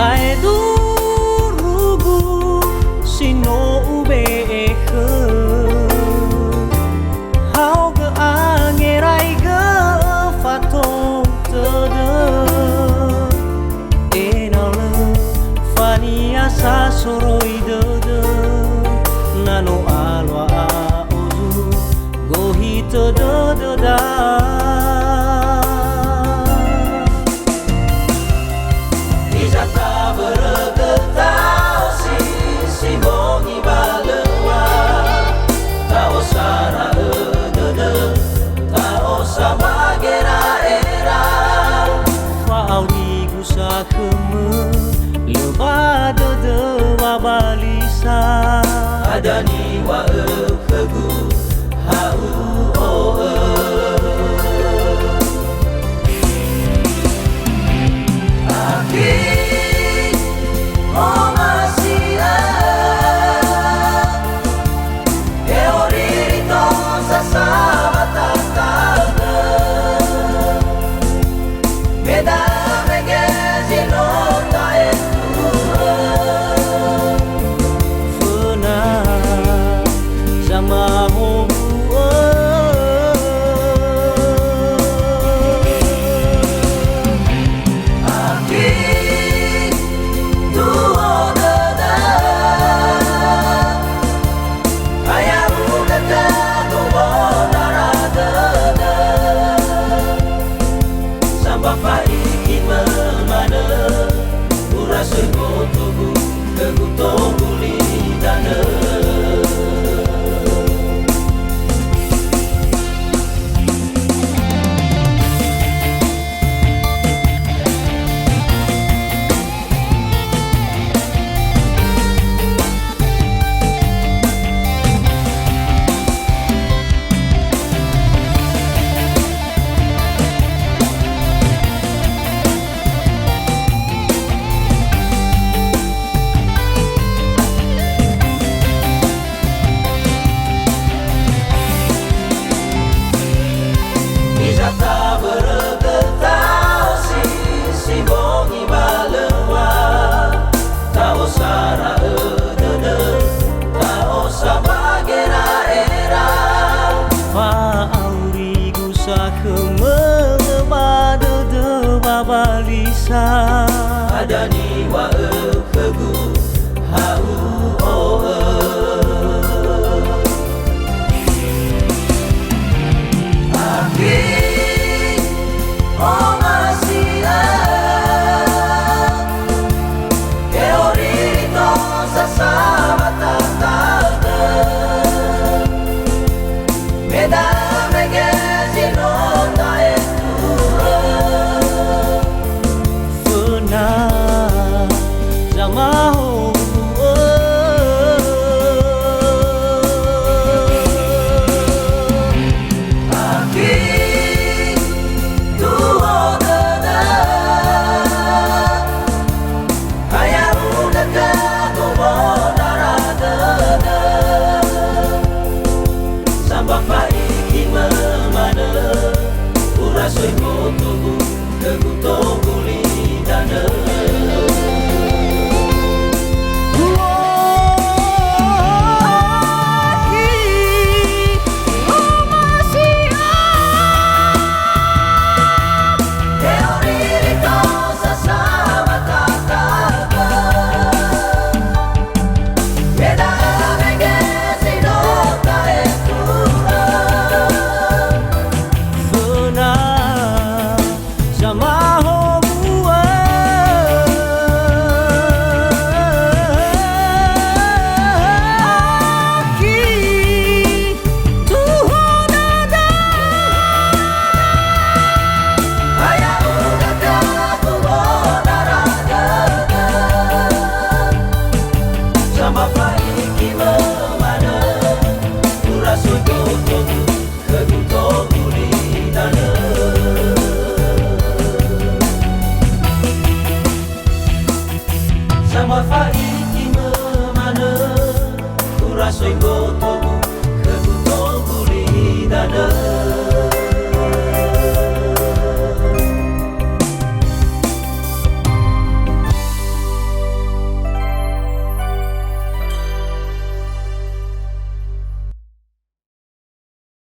Ae du rugu sino ube ekhe Hau ge angerai ge fatong tede Enale fani asa soroi dede Nano alwa ozu gohi tede deda Lebada de wabalisa Adani wa khegu hau o Aki o masia Eorito sasama tatana Meda megezino Balisa Adani wa khegu hau o Aki o masia Eorito sasama tatana Meda megezino Soy motogu, kegutogu lidana Sama faiki memana Ura soy boto